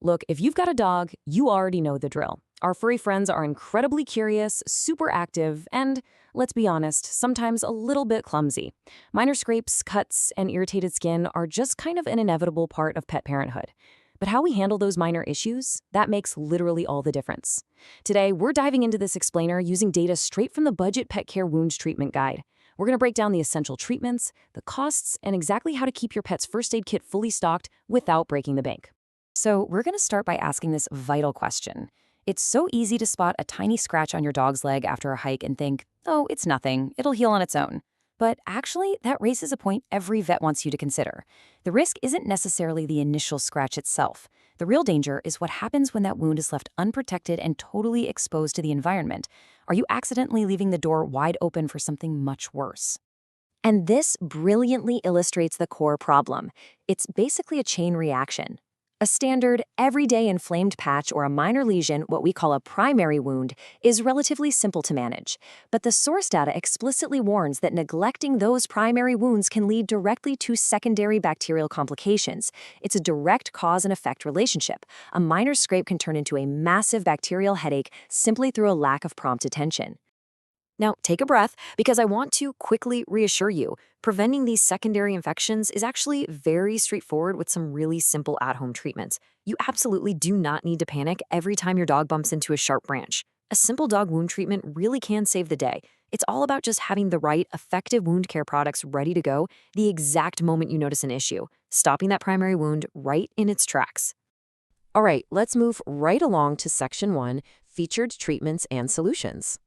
Look, if you've got a dog, you already know the drill. Our furry friends are incredibly curious, super active, and, let's be honest, sometimes a little bit clumsy. Minor scrapes, cuts, and irritated skin are just kind of an inevitable part of pet parenthood. But how we handle those minor issues, that makes literally all the difference. Today, we're diving into this explainer using data straight from the Budget Pet Care Wound Treatment Guide. We're going to break down the essential treatments, the costs, and exactly how to keep your pet's first aid kit fully stocked without breaking the bank. So we're going to start by asking this vital question. It's so easy to spot a tiny scratch on your dog's leg after a hike and think, oh, it's nothing, it'll heal on its own. But actually, that raises a point every vet wants you to consider. The risk isn't necessarily the initial scratch itself. The real danger is what happens when that wound is left unprotected and totally exposed to the environment. Are you accidentally leaving the door wide open for something much worse? And this brilliantly illustrates the core problem. It's basically a chain reaction. A standard, everyday inflamed patch or a minor lesion, what we call a primary wound, is relatively simple to manage. But the source data explicitly warns that neglecting those primary wounds can lead directly to secondary bacterial complications. It's a direct cause and effect relationship. A minor scrape can turn into a massive bacterial headache simply through a lack of prompt attention. Now, take a breath, because I want to quickly reassure you, preventing these secondary infections is actually very straightforward with some really simple at-home treatments. You absolutely do not need to panic every time your dog bumps into a sharp branch. A simple dog wound treatment really can save the day. It's all about just having the right, effective wound care products ready to go the exact moment you notice an issue, stopping that primary wound right in its tracks. All right, let's move right along to Section 1, Featured Treatments and Solutions.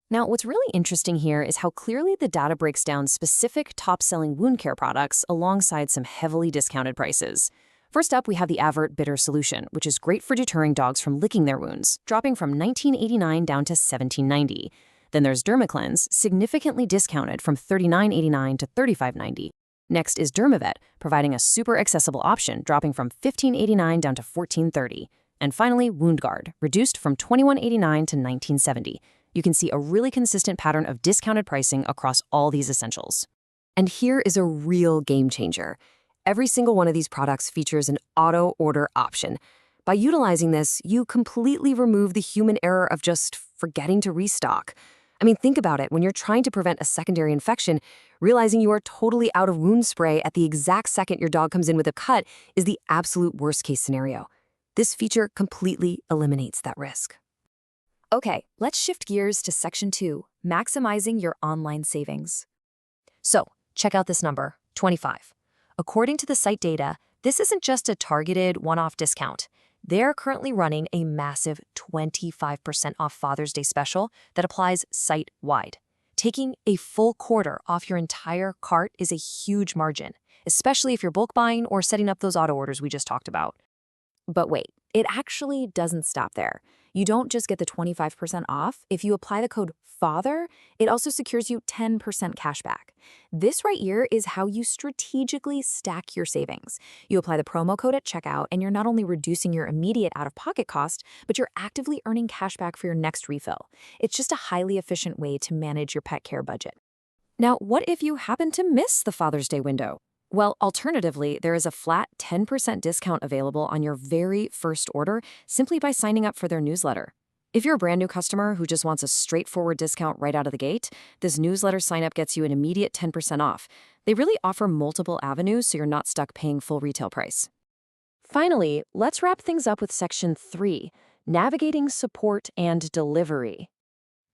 Now, what's really interesting here is how clearly the data breaks down specific top-selling wound care products alongside some heavily discounted prices. First up, we have the Avert Bitter Solution, which is great for deterring dogs from licking their wounds, dropping from $19.89 down to $17.90. Then there's Dermacleanse, significantly discounted from $39.89 to $35.90. Next is Dermavet, providing a super accessible option, dropping from $15.89 down to $14.30. And finally, WoundGuard, reduced from $21.89 to $19.70. You can see a really consistent pattern of discounted pricing across all these essentials. And here is a real game changer. Every single one of these products features an auto-order option. By utilizing this, you completely remove the human error of just forgetting to restock. I mean, think about it. When you're trying to prevent a secondary infection, realizing you are totally out of wound spray at the exact second your dog comes in with a cut is the absolute worst-case scenario. This feature completely eliminates that risk. Okay, let's shift gears to Section 2, maximizing your online savings. So, check out this number, 25. According to the site data, this isn't just a targeted one-off discount. They're currently running a massive 25% off Father's Day special that applies site-wide. Taking a full quarter off your entire cart is a huge margin, especially if you're bulk buying or setting up those auto orders we just talked about. But wait, it actually doesn't stop there. You don't just get the 25% off. If you apply the code FATHER, it also secures you 10% cash back. This right here is how you strategically stack your savings. You apply the promo code at checkout, and you're not only reducing your immediate out-of-pocket cost, but you're actively earning cash back for your next refill. It's just a highly efficient way to manage your pet care budget. Now, what if you happen to miss the Father's Day window? Well, alternatively, there is a flat 10% discount available on your very first order simply by signing up for their newsletter. If you're a brand new customer who just wants a straightforward discount right out of the gate, this newsletter sign-up gets you an immediate 10% off. They really offer multiple avenues so you're not stuck paying full retail price. Finally, let's wrap things up with Section 3, Navigating Support and Delivery.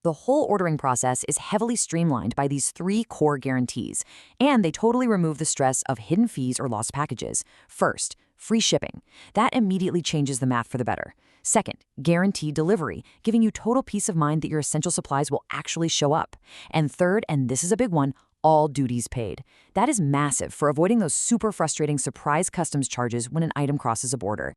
The whole ordering process is heavily streamlined by these 3 core guarantees, and they totally remove the stress of hidden fees or lost packages. First, free shipping. That immediately changes the math for the better. Second, guaranteed delivery, giving you total peace of mind that your essential supplies will actually show up. And third, and this is a big one, all duties paid. That is massive for avoiding those super frustrating surprise customs charges when an item crosses a border.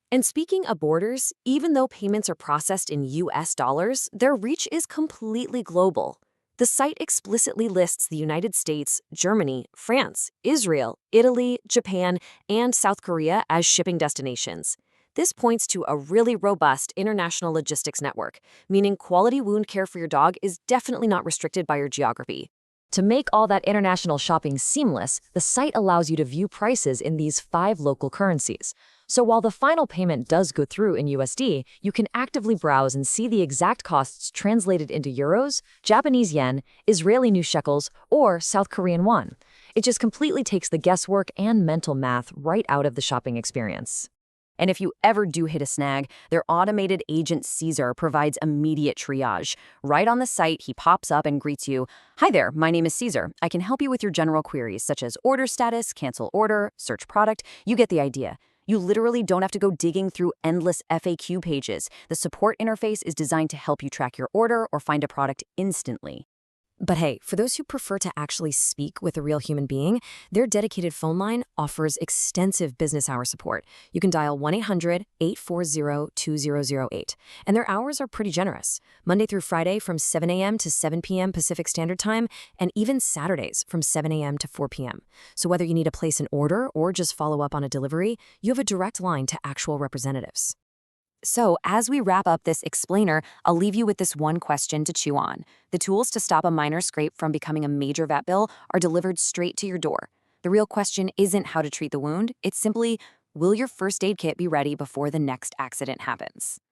And speaking of borders, even though payments are processed in US dollars, their reach is completely global. The site explicitly lists the United States, Germany, France, Israel, Italy, Japan, and South Korea as shipping destinations. This points to a really robust international logistics network, meaning quality wound care for your dog is definitely not restricted by your geography. To make all that international shopping seamless, the site allows you to view prices in these 5 local currencies. So while the final payment does go through in USD, you can actively browse and see the exact costs translated into euros, Japanese yen, Israeli new shekels, or South Korean won. It just completely takes the guesswork and mental math right out of the shopping experience. And if you ever do hit a snag, their automated agent Caesar provides immediate triage. Right on the site, he pops up and greets you. Hi there, my name is Caesar. I can help you with your general queries, such as order status, cancel order, search product. You get the idea. You literally don't have to go digging through endless FAQ pages. The support interface is designed to help you track your order or find a product instantly. But hey, for those who prefer to actually speak with a real human being, their dedicated phone line offers extensive business hour support. You can dial 1-800-840-2008, and their hours are pretty generous. Monday through Friday from 7 a.m. to 7 p.m. Pacific Standard Time, and even Saturdays from 7 a.m. to 4 p.m. So whether you need to place an order or just follow up on a delivery, you have a direct line to actual representatives. So, as we wrap up this explainer, I'll leave you with this one question to chew on. The tools to stop a minor scrape from becoming a major vet bill are delivered straight to your door. The real question isn't how to treat the wound, it's simply, will your first aid kit be ready before the next accident happens?